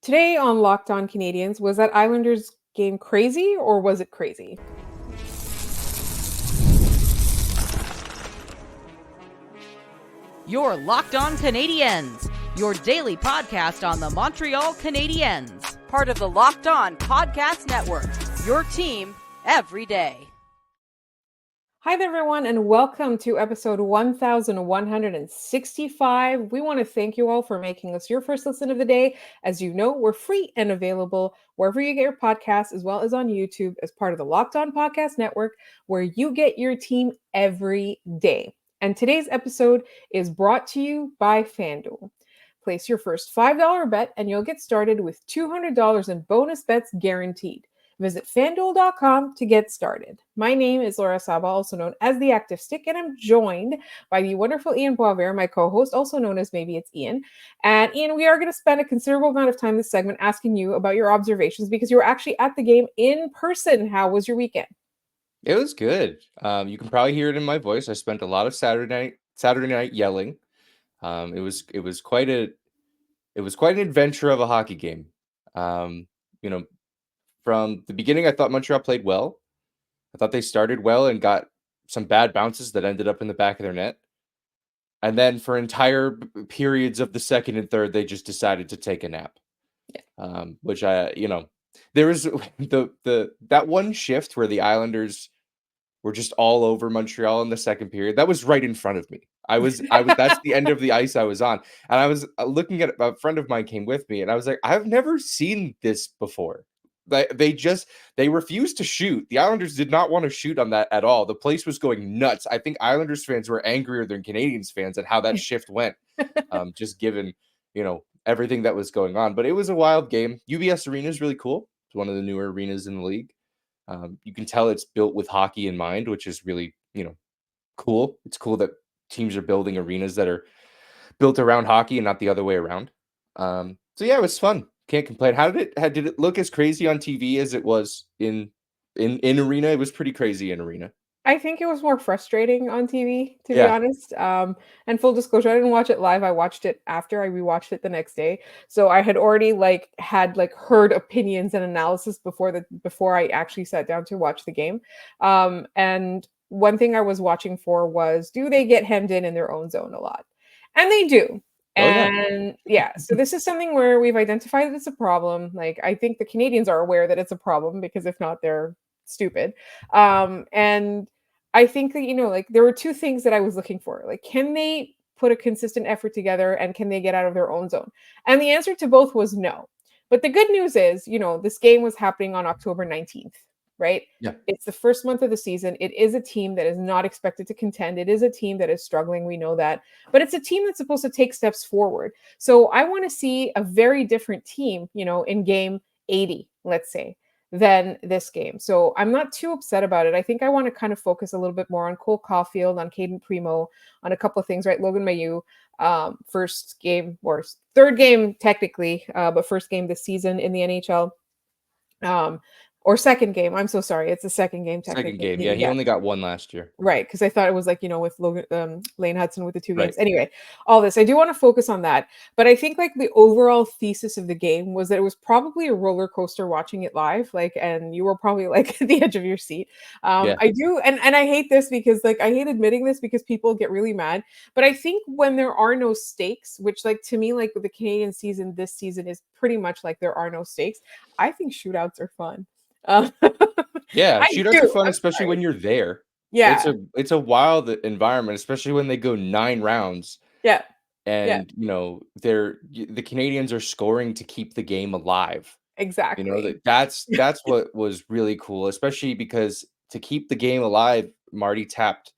Today on Locked On Canadiens, was that Islanders game crazy or was it crazy? You're Locked On Canadiens, your daily podcast on the Montreal Canadiens, part of the Locked On Podcast Network, your team every day. Hi there, everyone, and welcome to episode 1165. We want to thank you all for making us your first listen of the day. As you know, we're free and available wherever you get your podcasts, as well as on YouTube as part of the Locked On Podcast Network, where you get your team every day. And today's episode is brought to you by FanDuel. Place your first $5 bet and you'll get started with $200 in bonus bets guaranteed. Visit FanDuel.com to get started. My name is Laura Saba, also known as The Active Stick, and I'm joined by the wonderful Ian Boisvert, my co-host, also known as Maybe It's Ian. And Ian, we are going to spend a considerable amount of time this segment asking you about your observations because you were actually at the game in person. How was your weekend? It was good. You can probably hear it in my voice. I spent a lot of Saturday night yelling. It was quite an adventure of a hockey game. From the beginning, I thought Montreal played well. I thought they started well and got some bad bounces that ended up in the back of their net. And then for entire periods of the second and third, they just decided to take a nap. Yeah. Which there was that one shift where the Islanders were just all over Montreal in the second period. That was right in front of me. I was that's the end of the ice I was on. And I was looking at a friend of mine came with me and I was like, I've never seen this before. They refused to shoot. The Islanders did not want to shoot on that at all. The place was going nuts. I think Islanders fans were angrier than Canadiens fans at how that shift went. Just given, everything that was going on. But it was a wild game. UBS Arena is really cool. It's one of the newer arenas in the league. You can tell it's built with hockey in mind, which is really, cool. It's cool that teams are building arenas that are built around hockey and not the other way around. So yeah, it was fun. Can't complain. Did it look as crazy on TV as it was in arena? It was pretty crazy in arena. I think it was more frustrating on TV, to be honest. And full disclosure, I didn't watch it live. I watched it after. I rewatched it the next day. So I had already had heard opinions and analysis before I actually sat down to watch the game. And one thing I was watching for was, do they get hemmed in their own zone a lot? And they do. And so this is something where we've identified that it's a problem. I think the Canadiens are aware that it's a problem because if not, they're stupid. And I think that, there were two things that I was looking for. Can they put a consistent effort together and can they get out of their own zone? And the answer to both was no. But the good news is, this game was happening on October 19th, right? Yeah. It's the first month of the season. It is a team that is not expected to contend. It is a team that is struggling. We know that. But it's a team that's supposed to take steps forward. So I want to see a very different team, in game 80, let's say, than this game. So I'm not too upset about it. I think I want to kind of focus a little bit more on Cole Caufield, on Caden Primo, on a couple of things, right? Logan Mailloux, first game or third game technically, but first game this season in the NHL. Or second game. I'm so sorry. It's the second game technically. Second game. Yeah, he only got one last year. Right, because I thought it was with Logan, Lane Hudson with the two games. Right. Anyway, all this. I do want to focus on that. But I think the overall thesis of the game was that it was probably a roller coaster watching it live. And you were probably at the edge of your seat. I do, and I hate this because I hate admitting this because people get really mad. But I think when there are no stakes, which to me, the Canadian season this season is pretty much there are no stakes. I think shootouts are fun. Shootouts are fun, especially when you're there. Yeah, it's a wild environment, especially when they go 9 rounds. Yeah, and the Canadians are scoring to keep the game alive. Exactly. That's what was really cool, especially because to keep the game alive, Marty tapped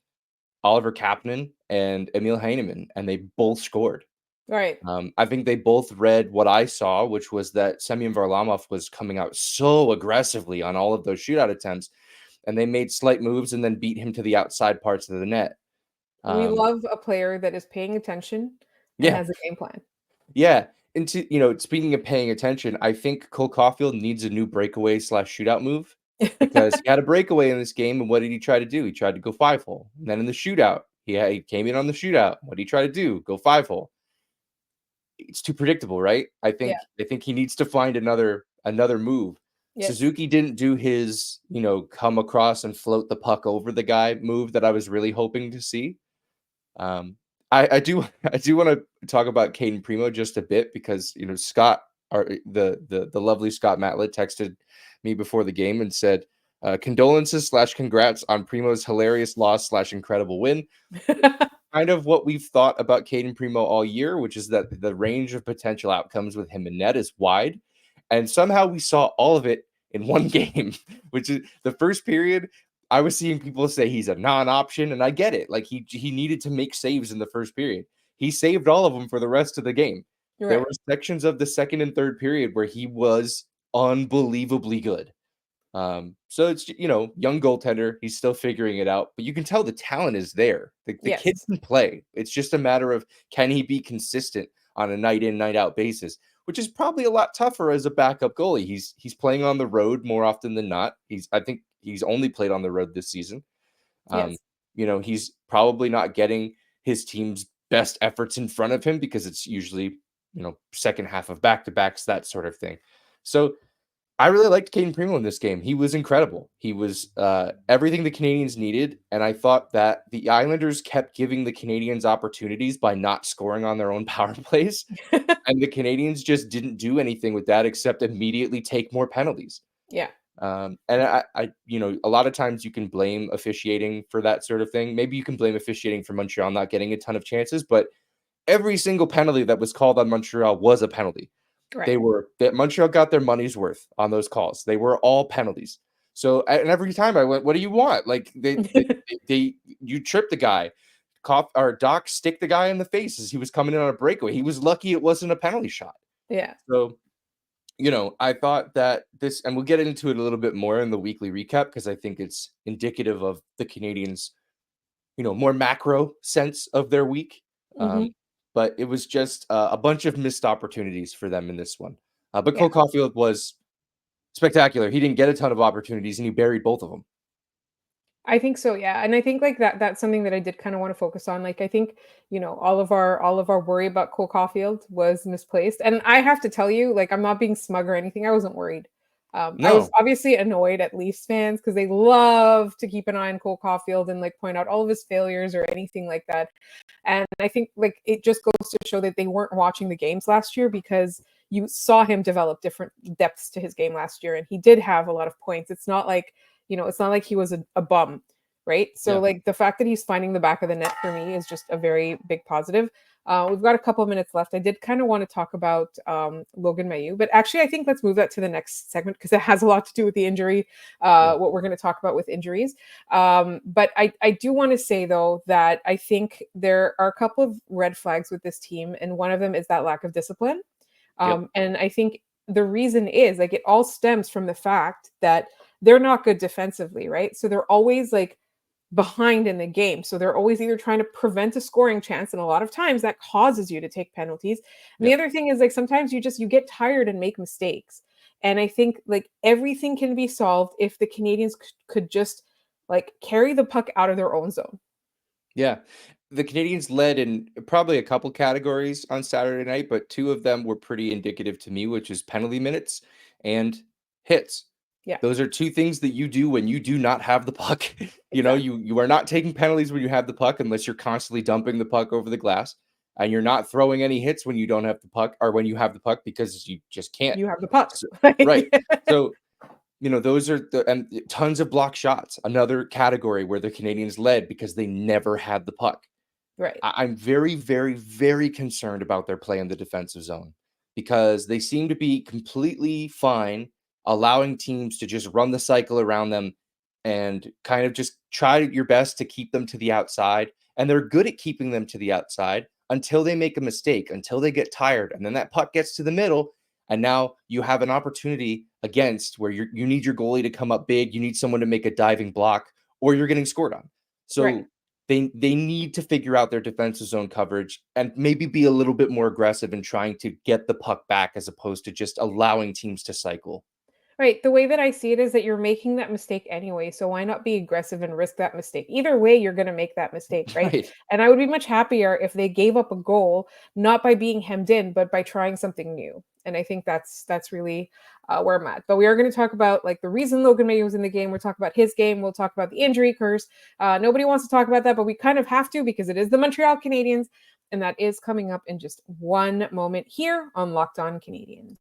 Oliver Kapanen and Emil Heineman, and they both scored. Right. I think they both read what I saw, which was that Semyon Varlamov was coming out so aggressively on all of those shootout attempts, and they made slight moves and then beat him to the outside parts of the net. We love a player that is paying attention and has a game plan. Yeah. And speaking of paying attention, I think Cole Caufield needs a new breakaway / shootout move because he had a breakaway in this game. And what did he try to do? He tried to go 5-hole. And then in the shootout, he came in on the shootout. What did he try to do? Go 5-hole. it's too predictable, right? I Yeah. think he needs to find another move. Yes. Suzuki didn't do his, come across and float the puck over the guy move that I was really hoping to see. I do want to talk about Caden Primo just a bit because Scott, the lovely Scott Matlet, texted me before the game and said, condolences / congrats on Primo's hilarious loss / incredible win. Kind of what we've thought about Caden Primo all year, which is that the range of potential outcomes with him in net is wide. And somehow we saw all of it in one game, which is the first period. I was seeing people say he's a non-option, and I get it. Like he needed to make saves in the first period. He saved all of them for the rest of the game. You're There right. were sections of the second and third period where he was unbelievably good. So it's, young goaltender. He's still figuring it out, but you can tell the talent is there. The kid Yes. can play. It's just a matter of, can he be consistent on a night in, night out basis, which is probably a lot tougher as a backup goalie. He's playing on the road more often than not. I think he's only played on the road this season. Yes. He's probably not getting his team's best efforts in front of him because it's usually, second half of back-to-backs, that sort of thing. So I really liked Caden Primo in this game. He was incredible. He was everything the Canadiens needed, and I thought that the Islanders kept giving the Canadiens opportunities by not scoring on their own power plays, and the Canadiens just didn't do anything with that except immediately take more penalties. Yeah. And I, a lot of times you can blame officiating for that sort of thing. Maybe you can blame officiating for Montreal not getting a ton of chances, but every single penalty that was called on Montreal was a penalty. Right. Montreal got their money's worth on those calls. They were all penalties. So, and every time I went, what do you want? Like you tripped the guy, Doc stick the guy in the face as he was coming in on a breakaway. He was lucky it wasn't a penalty shot. Yeah. So, I thought that this, and we'll get into it a little bit more in the weekly recap because I think it's indicative of the Canadiens, more macro sense of their week. But it was just a bunch of missed opportunities for them in this one. But Yeah. Cole Caufield was spectacular. He didn't get a ton of opportunities, and he buried both of them. I think so, yeah. And I think like that's something that I did kind of want to focus on. Like I think, all of our worry about Cole Caulfield was misplaced. And I have to tell you, like I'm not being smug or anything. I wasn't worried. I was No. obviously annoyed at Leafs fans because they love to keep an eye on Cole Caulfield and like point out all of his failures or anything like that. And I think like it just goes to show that they weren't watching the games last year because you saw him develop different depths to his game last year and he did have a lot of points. It's not like he was a bum, right? So Yeah. like the fact that he's finding the back of the net for me is just a very big positive. We've got a couple of minutes left. I did kind of want to talk about Logan Mailloux, but actually I think let's move that to the next segment because it has a lot to do with the injury, what we're going to talk about with injuries. But I do want to say though that I think there are a couple of red flags with this team, and one of them is that lack of discipline. And I think the reason is like it all stems from the fact that they're not good defensively, right? So they're always like behind in the game. So they're always either trying to prevent a scoring chance, and a lot of times that causes you to take penalties. And the other thing is like sometimes you get tired and make mistakes. And I think like everything can be solved if the Canadiens could just like carry the puck out of their own zone. Yeah. The Canadiens led in probably a couple categories on Saturday night, but two of them were pretty indicative to me, which is penalty minutes and hits. Yeah. Those are two things that you do when you do not have the puck. Exactly. You are not taking penalties when you have the puck unless you're constantly dumping the puck over the glass, and you're not throwing any hits when you don't have the puck or when you have the puck because you just can't. You have the puck. So, right. So, those are and tons of block shots. Another category where the Canadiens led because they never had the puck. Right. I'm very, very, very concerned about their play in the defensive zone because they seem to be completely fine allowing teams to just run the cycle around them and kind of just try your best to keep them to the outside. And they're good at keeping them to the outside until they make a mistake, until they get tired. And then that puck gets to the middle. And now you have an opportunity against where you need your goalie to come up big. You need someone to make a diving block or you're getting scored on. So Right. they need to figure out their defensive zone coverage and maybe be a little bit more aggressive in trying to get the puck back as opposed to just allowing teams to cycle. Right. The way that I see it is that you're making that mistake anyway. So why not be aggressive and risk that mistake? Either way, you're going to make that mistake, right? Right. And I would be much happier if they gave up a goal, not by being hemmed in, but by trying something new. And I think that's really where I'm at. But we are going to talk about like the reason Logan May was in the game. We'll talk about his game. We'll talk about the injury curse. Nobody wants to talk about that, but we kind of have to because it is the Montreal Canadiens, and that is coming up in just one moment here on Locked On Canadiens.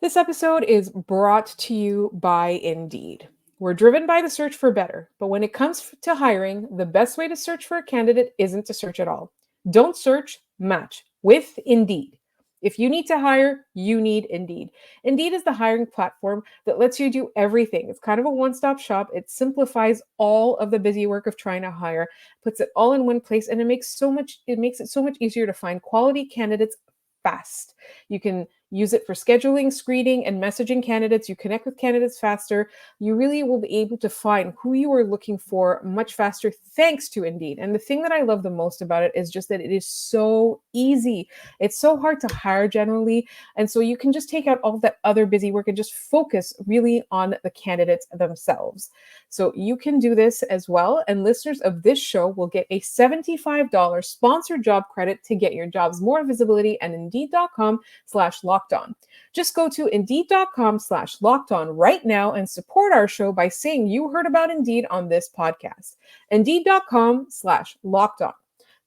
This episode is brought to you by Indeed. We're driven by the search for better, but when it comes to hiring, the best way to search for a candidate isn't to search at all. Don't search, match with Indeed. If you need to hire, you need Indeed. Indeed is the hiring platform that lets you do everything. It's kind of a one-stop shop. It simplifies all of the busy work of trying to hire, puts it all in one place, and it makes it so much easier to find quality candidates fast. You can use it for scheduling, screening, and messaging candidates. You connect with candidates faster. You really will be able to find who you are looking for much faster thanks to Indeed. And the thing that I love the most about it is just that it is so easy. It's so hard to hire generally. And so you can just take out all that other busy work and just focus really on the candidates themselves. So you can do this as well. And listeners of this show will get a $75 sponsored job credit to get your jobs more visibility and Indeed.com/locked on. Just go to Indeed.com/locked on right now and support our show by saying you heard about Indeed on this podcast. Indeed.com/locked on.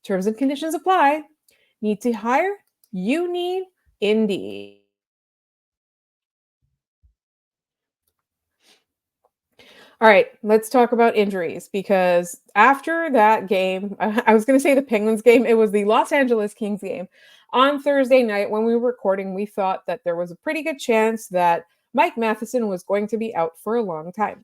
Terms and conditions apply. Need to hire? You need Indeed. All right, let's talk about injuries because after that game, I was going to say the Penguins game, it was the Los Angeles Kings game. On Thursday night, when we were recording, we thought that there was a pretty good chance that Mike Matheson was going to be out for a long time.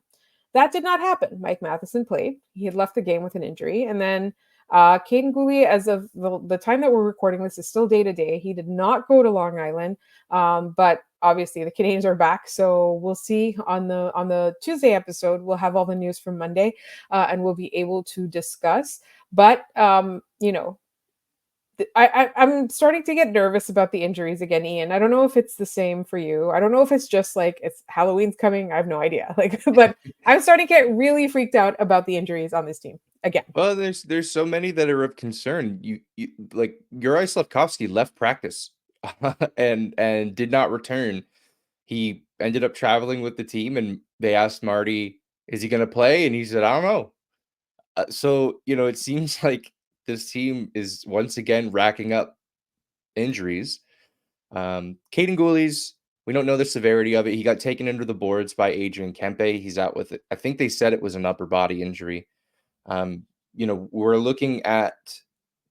That did not happen. Mike Matheson played. He had left the game with an injury. And then Caden Gooley, as of the time that we're recording this, is still day to day. He did not go to Long Island, but obviously the Canadiens are back. So we'll see on the Tuesday episode. We'll have all the news from Monday, and we'll be able to discuss. But I'm starting to get nervous about the injuries again, Ian. I don't know if it's the same for you. I don't know if it's just like it's Halloween's coming. I have no idea. But I'm starting to get really freaked out about the injuries on this team again. Well, there's so many that are of concern. You like Uri Slafkovsky left practice and did not return. He ended up traveling with the team, and they asked Marty, "Is he going to play?" And he said, "I don't know." So it seems like this team is once again racking up injuries. Caden Gooley's, we don't know the severity of it. He got taken into the boards by Adrian Kempe. He's out with it. I think they said it was an upper body injury. We're looking at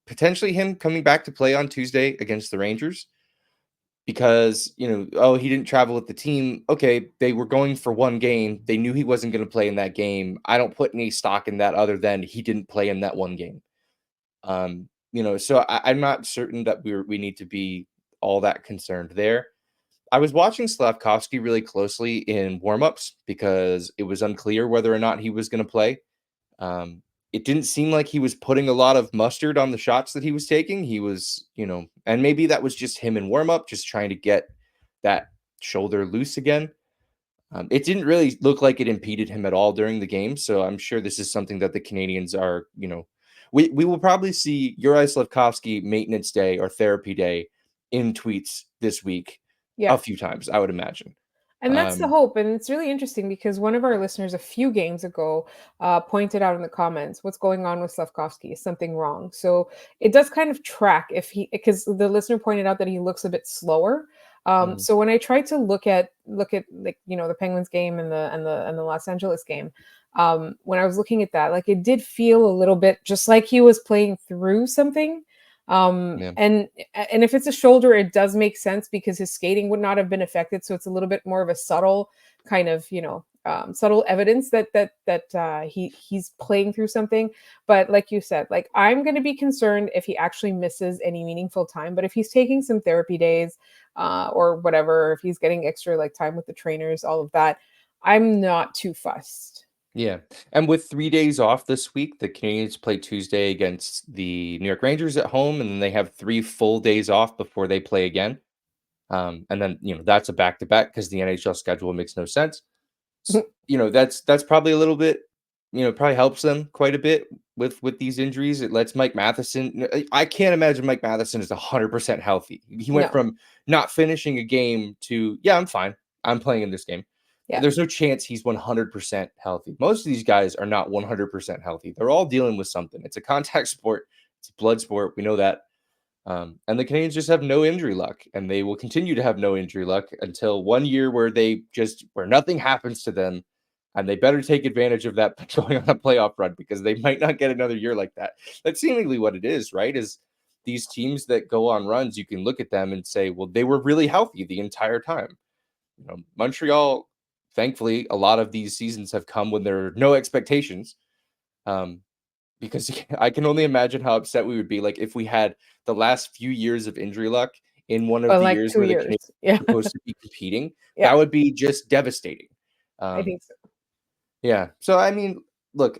potentially him coming back to play on Tuesday against the Rangers because, he didn't travel with the team. Okay, they were going for one game. They knew he wasn't going to play in that game. I don't put any stock in that other than he didn't play in that one game. So I'm not certain that we need to be all that concerned there. I was watching Slafkovsky really closely in warmups because it was unclear whether or not he was going to play. It didn't seem like he was putting a lot of mustard on the shots that he was taking. He was, and maybe that was just him in warmup, just trying to get that shoulder loose again. It didn't really look like it impeded him at all during the game. So I'm sure this is something that the Canadiens are, we will probably see Uri Slafkovsky maintenance day or therapy day in tweets this week a few times, I would imagine. And that's the hope. And it's really interesting because one of our listeners a few games ago pointed out in the comments, what's going on with Slafkovsky? Is something wrong? So it does kind of track because the listener pointed out that he looks a bit slower. So when I tried to look at the Penguins game and the Los Angeles game, when I was looking at that, it did feel a little bit just like he was playing through something. And if it's a shoulder, it does make sense because his skating would not have been affected. So it's a little bit more of a subtle kind of, subtle evidence that he's playing through something. But like you said, I'm going to be concerned if he actually misses any meaningful time. But if he's taking some therapy days or whatever, if he's getting extra time with the trainers, all of that, I'm not too fussed. Yeah. And with 3 days off this week, the Canadiens play Tuesday against the New York Rangers at home, and then they have 3 full days off before they play again. And then, that's a back-to-back because the NHL schedule makes no sense. That's probably a little bit, probably helps them quite a bit with these injuries. It lets Mike Matheson. I can't imagine Mike Matheson is 100% healthy. He went No. from not finishing a game to, yeah, I'm fine. I'm playing in this game. Yeah. There's no chance he's 100% healthy. Most of these guys are not 100% healthy. They're all dealing with something. It's a contact sport. It's a blood sport. We know that. And the Canadiens just have no injury luck, and they will continue to have no injury luck until one year where where nothing happens to them, and they better take advantage of that going on a playoff run because they might not get another year like that. That's seemingly what it is, right? Is these teams that go on runs, you can look at them and say, well, they were really healthy the entire time. Montreal, thankfully, a lot of these seasons have come when there are no expectations. Because I can only imagine how upset we would be, like, if we had the last few years of injury luck in one of But the like years 2 where the years. Canadiens Yeah. were supposed to be competing. Yeah. That would be just devastating. I think so. Yeah. So, I mean, look,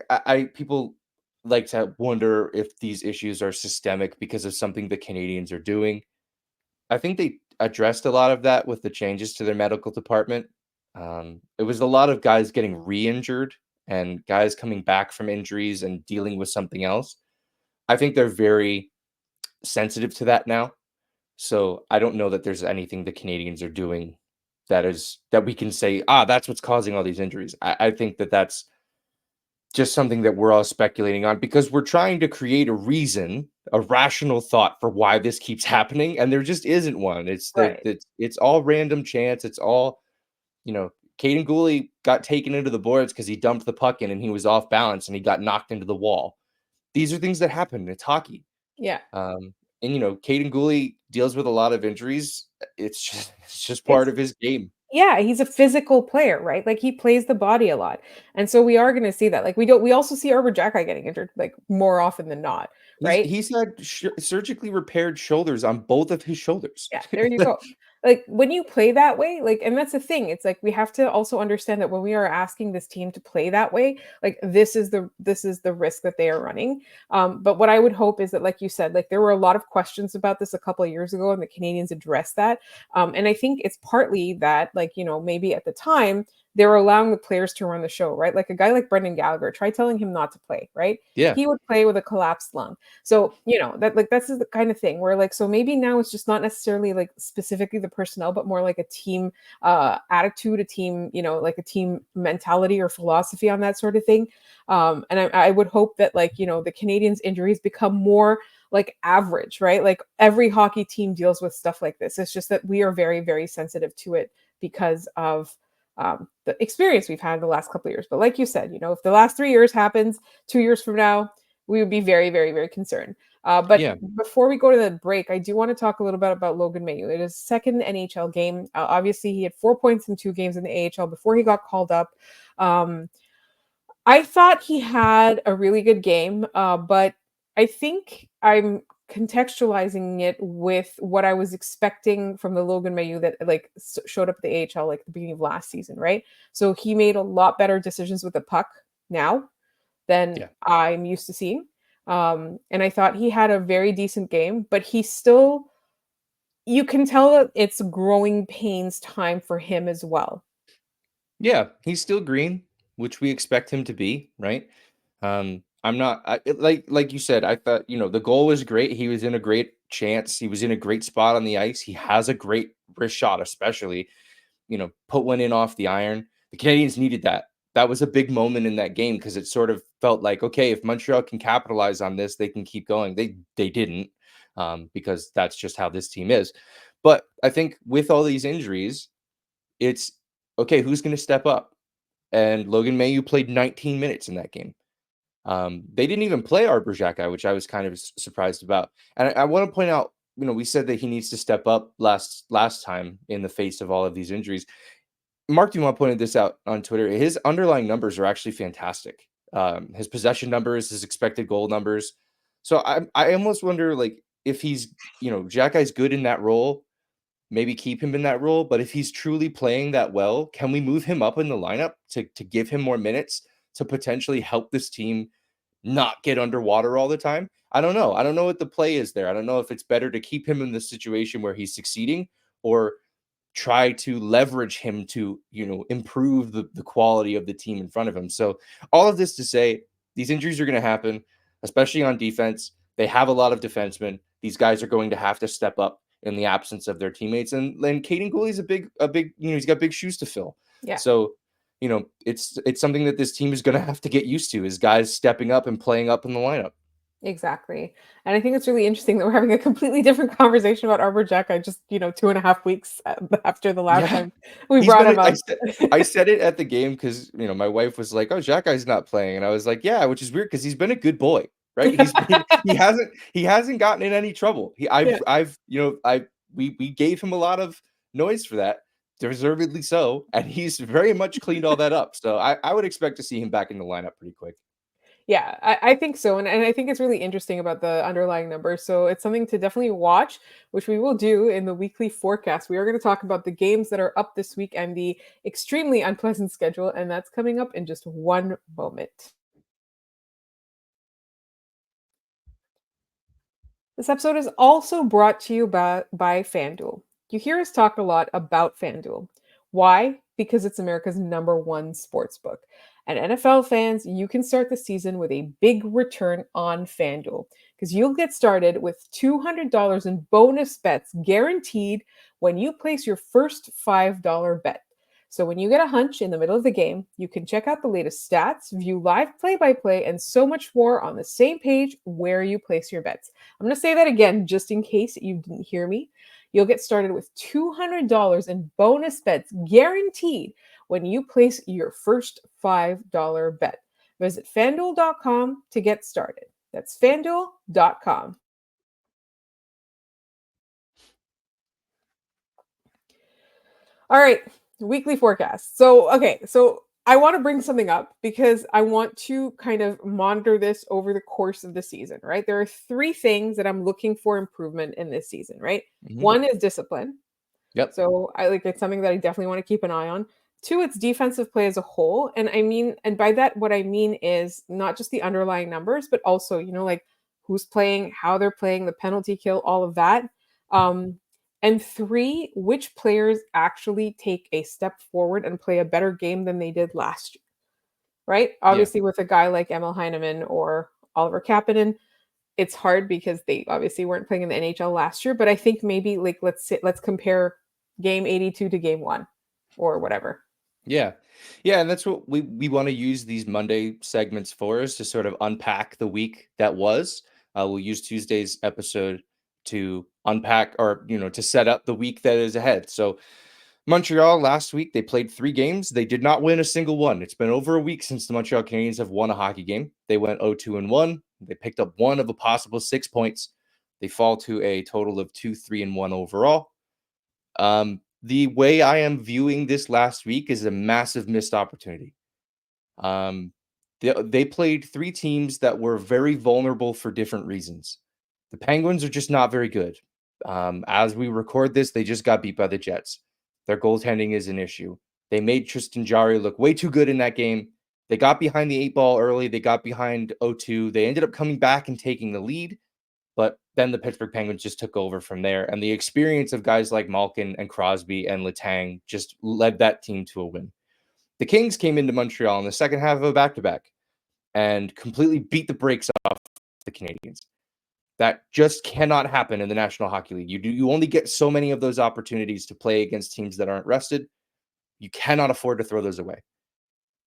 people like to wonder if these issues are systemic because of something the Canadiens are doing. I think they addressed a lot of that with the changes to their medical department. It was a lot of guys getting re-injured and guys coming back from injuries and dealing with something else. I think they're very sensitive to that now. So I don't know that there's anything the Canadiens are doing that we can say, that's what's causing all these injuries. I think that that's just something that we're all speculating on because we're trying to create a reason, a rational thought for why this keeps happening, and there just isn't one. Right. It's all random chance. It's all, Caden Gooley got taken into the boards because he dumped the puck in and he was off balance and he got knocked into the wall. These are things that happen. It's hockey. Yeah. And Caden Gooley deals with a lot of injuries. It's just part It's of his game. Yeah, he's a physical player, right? Like he plays the body a lot. And so we are going to see that. Like we also see Arbor Jacki getting injured like more often than not, right? He's had surgically repaired shoulders on both of his shoulders. Yeah, there you go. Like when you play that way, like, and that's the thing. It's like we have to also understand that when we are asking this team to play that way, like this is the risk that they are running. But what I would hope is that, like you said, like there were a lot of questions about this a couple of years ago, and the Canadiens addressed that. And I think it's partly that, like, maybe at the time they were allowing the players to run the show, right? Like a guy like Brendan Gallagher, try telling him not to play, right? Yeah. He would play with a collapsed lung. So, that's the kind of thing where, like, so maybe now it's just not necessarily like specifically the personnel, but more like a team attitude, a team, like a team mentality or philosophy on that sort of thing. And I would hope that, like, the Canadiens injuries become more like average, right? Like every hockey team deals with stuff like this. It's just that we are very, very sensitive to it because of the experience we've had in the last couple of years. But like you said, if the last 3 years happens 2 years from now, we would be very, very, very concerned. But Yeah. before we go to the break, I do want to talk a little bit about Logan Mailloux. It is second NHL game. Obviously, he had 4 points in 2 games in the AHL before he got called up. I thought he had a really good game, but I think I'm contextualizing it with what I was expecting from the Logan Mailloux that like showed up at the AHL like at the beginning of last season, right? So he made a lot better decisions with the puck now than Yeah. I'm used to seeing. And I thought he had a very decent game, but he still, you can tell that it's growing pains time for him as well. Yeah, he's still green, which we expect him to be, right? I'm not like you said, I thought, the goal was great. He was in a great chance. He was in a great spot on the ice. He has a great wrist shot, especially, put one in off the iron. The Canadiens needed that. That was a big moment in that game because it sort of felt like, okay, if Montreal can capitalize on this, they can keep going. They didn't, because that's just how this team is. But I think with all these injuries, it's okay, who's going to step up? And Logan Mailloux played 19 minutes in that game. They didn't even play Arbor Jacki, which I was kind of surprised about. And I want to point out, we said that he needs to step up last time in the face of all of these injuries. Mark Dumont pointed this out on Twitter. His underlying numbers are actually fantastic. His possession numbers, his expected goal numbers. So I almost wonder, like, if he's, Jacki's good in that role, maybe keep him in that role. But if he's truly playing that well, can we move him up in the lineup to give him more minutes to potentially help this team not get underwater all the time? I don't know. I don't know what the play is there. I don't know if it's better to keep him in the situation where he's succeeding or try to leverage him to, improve the quality of the team in front of him. So all of this to say, these injuries are going to happen, especially on defense. They have a lot of defensemen. These guys are going to have to step up in the absence of their teammates. And Caden Gooley's a big, he's got big shoes to fill. Yeah. So, it's something that this team is going to have to get used to, is guys stepping up and playing up in the lineup. Exactly. And I think it's really interesting that we're having a completely different conversation about Arbor Jack. I just, 2.5 weeks after the last time we brought him up. I said it at the game because, my wife was like, "Oh, Jack guy's not playing." And I was like, "Yeah," which is weird because he's been a good boy, right? He hasn't gotten in any trouble. We gave him a lot of noise for that, deservedly so. And he's very much cleaned all that up. So I would expect to see him back in the lineup pretty quick. Yeah, I think so. And I think it's really interesting about the underlying numbers. So it's something to definitely watch, which we will do in the weekly forecast. We are going to talk about the games that are up this week and the extremely unpleasant schedule. And that's coming up in just one moment. This episode is also brought to you by FanDuel. You hear us talk a lot about FanDuel. Why? Because it's America's #1 sportsbook. And NFL fans, you can start the season with a big return on FanDuel because you'll get started with $200 in bonus bets guaranteed when you place your first $5 bet. So when you get a hunch in the middle of the game, you can check out the latest stats, view live play-by-play, and so much more on the same page where you place your bets. I'm going to say that again just in case you didn't hear me. You'll get started with $200 in bonus bets guaranteed when you place your first $5 bet. Visit FanDuel.com to get started. That's FanDuel.com. All right, weekly forecast. So I want to bring something up because I want to kind of monitor this over the course of the season, right? There are 3 things that I'm looking for improvement in this season, right? Mm-hmm. 1 is discipline. Yep. So it's something that I definitely want to keep an eye on. 2, it's defensive play as a whole. And by that, what I mean is not just the underlying numbers, but also, like who's playing, how they're playing, the penalty kill, all of that. And 3, which players actually take a step forward and play a better game than they did last year, right? Obviously, with a guy like Emil Heineman or Oliver Kapanen, it's hard because they obviously weren't playing in the NHL last year. But I think maybe let's compare game 82 to game 1 or whatever. Yeah. Yeah. And that's what we want to use these Monday segments for, is to sort of unpack the week that was. We'll use Tuesday's episode to unpack or, to set up the week that is ahead. So Montreal last week, they played 3 games. They did not win a single one. It's been over a week since the Montreal Canadiens have won a hockey game. They went 0-2-1. They picked up 1 of a possible 6 points. They fall to a total of 2-3-1 overall. The way I am viewing this last week is a massive missed opportunity. They played 3 teams that were very vulnerable for different reasons. The Penguins are just not very good. As we record this, they just got beat by the Jets. Their goaltending is an issue. They made Tristan Jarry look way too good in that game. They got behind the 8 ball early. They got behind 0-2. They ended up coming back and taking the lead. But then the Pittsburgh Penguins just took over from there. And the experience of guys like Malkin and Crosby and Letang just led that team to a win. The Kings came into Montreal in the second half of a back-to-back and completely beat the brakes off the Canadiens. That just cannot happen in the National Hockey League. You only get so many of those opportunities to play against teams that aren't rested. You cannot afford to throw those away.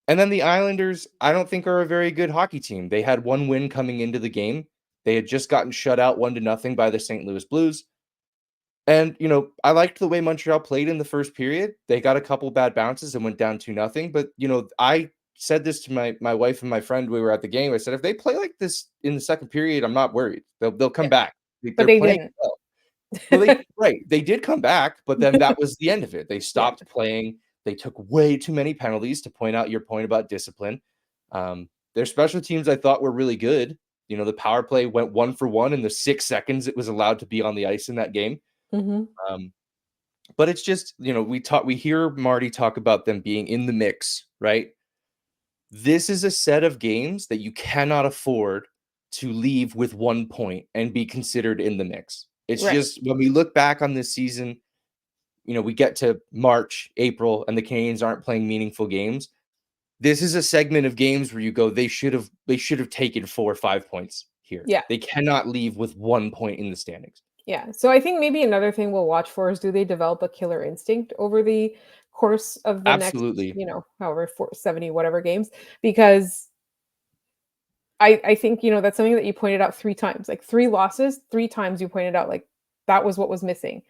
And then the Islanders, I don't think, are a very good hockey team. They had 1 win coming into the game. They had just gotten shut out 1-0 by the St. Louis Blues. And, I liked the way Montreal played in the first period. They got a couple bad bounces and went down 2-0. But, I said this to my wife and my friend. We were at the game. I said, if they play like this in the second period, I'm not worried. They'll come back. But they didn't. Well, they did come back, but then that was the end of it. They stopped playing. They took way too many penalties, to point out your point about discipline. Their special teams, I thought, were really good. The power play went 1 for 1 in the 6 seconds it was allowed to be on the ice in that game. Mm-hmm. But it's just, we hear Marty talk about them being in the mix, right? this is a set of games that you cannot afford to leave with 1 point and be considered in the mix. It's Right. just when we look back on this season, we get to March, April, and the Canadiens aren't playing meaningful games. This is a segment of games where you go, they should have taken 4 or 5 points here. Yeah. They cannot leave with 1 point in the standings. Yeah. So I think maybe another thing we'll watch for is, do they develop a killer instinct over the course of the next, Absolutely. however, 70 whatever games? Because I think, that's something that you pointed out 3 times, like 3 losses, 3 times you pointed out, like, that was what was missing.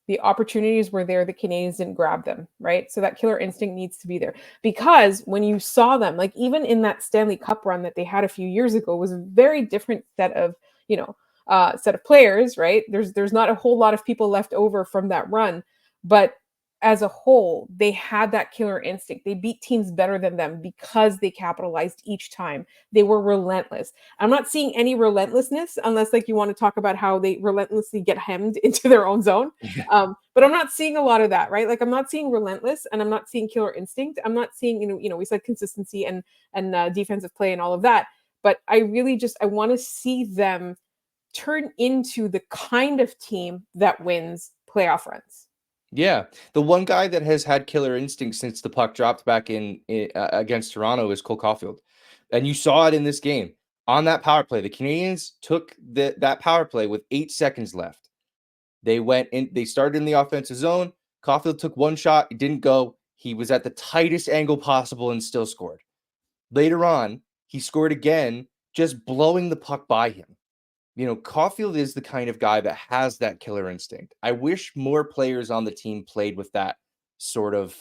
The opportunities were there, the Canadiens didn't grab them, right? So that killer instinct needs to be there. Because when you saw them, like even in that Stanley Cup run that they had a few years ago, was a very different set of, set of players, right? There's not a whole lot of people left over from that run, but as a whole, they had that killer instinct. They beat teams better than them because they capitalized each time. They were relentless. I'm not seeing any relentlessness unless, like, you want to talk about how they relentlessly get hemmed into their own zone. But I'm not seeing a lot of that, right? Like, I'm not seeing relentless, and I'm not seeing killer instinct. I'm not seeing, we said consistency and defensive play and all of that. But I really I want to see them turn into the kind of team that wins playoff runs. Yeah, the one guy that has had killer instinct since the puck dropped back in against Toronto is Cole Caufield, and you saw it in this game on that power play. The Canadiens took that power play with 8 seconds left. They went in. They started in the offensive zone. Caufield took one shot. It didn't go. He was at the tightest angle possible and still scored. Later on, he scored again, just blowing the puck by him. Caufield is the kind of guy that has that killer instinct. I wish more players on the team played with that sort of.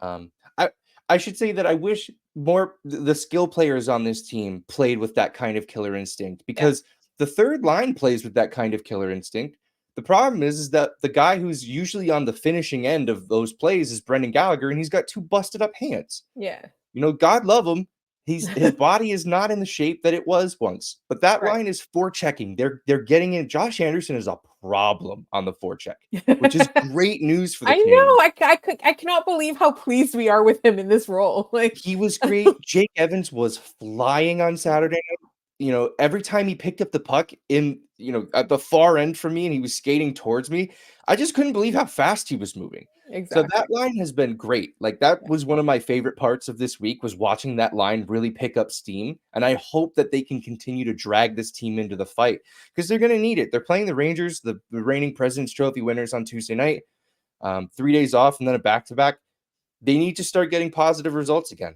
I should say that I wish more the skill players on this team played with that kind of killer instinct, because the third line plays with that kind of killer instinct. The problem is that the guy who's usually on the finishing end of those plays is Brendan Gallagher, and he's got 2 busted up hands. Yeah. God love him. His body is not in the shape that it was once, but that Right. line is forechecking. They're getting in. Josh Anderson is a problem on the forecheck, which is great news for the I know. I cannot believe how pleased we are with him in this role. Like, He was great. Jake Evans was flying on Saturday night. Every time he picked up the puck at the far end for me and he was skating towards me, I just couldn't believe how fast he was moving. So exactly. that line has been great. Like, that was one of my favorite parts of this week, was watching that line really pick up steam. And I hope that they can continue to drag this team into the fight, because they're going to need it. They're playing the Rangers, the reigning President's Trophy winners, on Tuesday night. 3 days off and then a back-to-back. They need to start getting positive results again.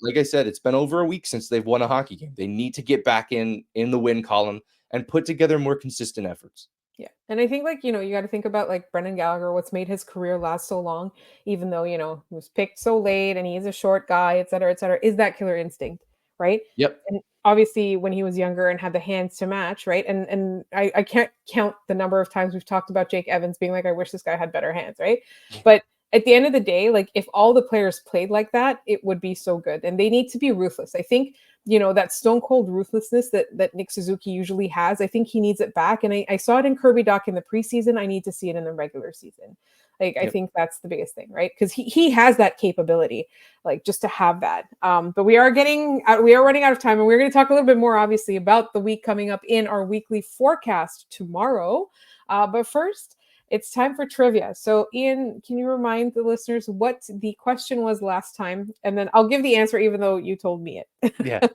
Like I said, it's been over a week since they've won a hockey game. They need to get back in the win column and put together more consistent efforts. Yeah. And I think, you got to think about, like, Brendan Gallagher, what's made his career last so long, even though, he was picked so late and he's a short guy, et cetera, is that killer instinct, right? Yep. And obviously when he was younger and had the hands to match, right? And I can't count the number of times we've talked about Jake Evans being like, I wish this guy had better hands, right? But at the end of the day, like, if all the players played like that, it would be so good. And they need to be ruthless. I think, that stone cold ruthlessness that Nick Suzuki usually has, I think he needs it back. And I saw it in Kirby Dach in the preseason. I need to see it in the regular season. Like, I think that's the biggest thing, right? Because he has that capability, like, just to have that. But we are running out of time, and we're going to talk a little bit more, obviously, about the week coming up in our weekly forecast tomorrow. But first, it's time for trivia. So, Ian, can you remind the listeners what the question was last time? And then I'll give the answer, even though you told me it.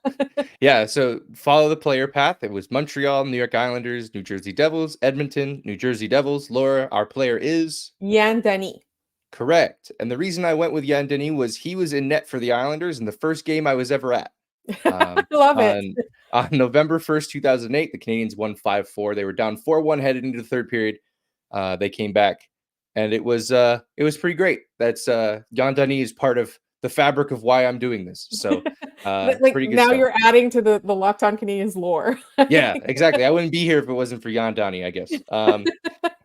Yeah. So follow the player path. It was Montreal, New York Islanders, New Jersey Devils, Edmonton, New Jersey Devils. Laura, our player is Yann Denis. Correct. And the reason I went with Yann Denis was he was in net for the Islanders in the first game I was ever at. Love it. On November 1st, 2008, the Canadiens won 5-4. They were down 4-1 headed into the third period. They came back, and it was pretty great. That's Yann Denis is part of the fabric of why I'm doing this. So like, pretty good now stuff. You're adding to the Locked On Canadiens lore. Yeah, exactly. I wouldn't be here if it wasn't for Yann Denis, I guess. All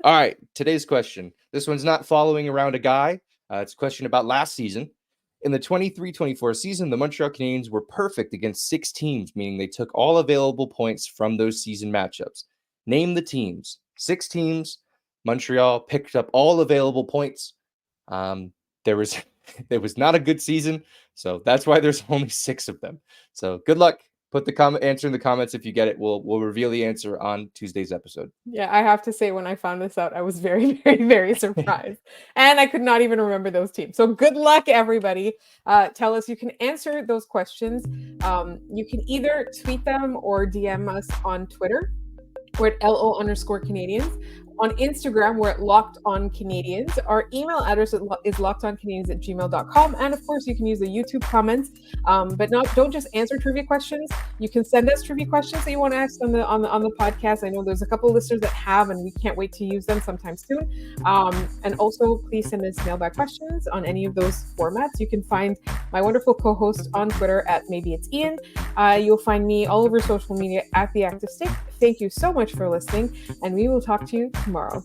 right, today's question. This one's not following around a guy. It's a question about last season. In the 23-24 season, the Montreal Canadiens were perfect against 6 teams, meaning they took all available points from those season matchups. Name the teams. 6 teams. Montreal picked up all available points. There was not a good season So that's why there's only 6 of them. So good luck. Put the answer in the comments if you get it. We'll reveal the answer on Tuesday's episode. Yeah, I have to say, when I found this out, I was very, very, very surprised. And I could not even remember those teams. So good luck, everybody. Tell us, you can answer those questions. You can either tweet them or DM us on Twitter. We're at LO_Canadiens. On Instagram, we're at Locked On Canadiens. Our email address is lockedoncanadiens@gmail.com. And of course, you can use the YouTube comments. But don't just answer trivia questions. You can send us trivia questions that you want to ask on the podcast. I know there's a couple of listeners that have, and we can't wait to use them sometime soon. And also, please send us mailbag questions on any of those formats. You can find my wonderful co-host on Twitter at Maybe It's Ian. You'll find me all over social media at The Active Stick. Thank you so much for listening, and we will talk to you tomorrow.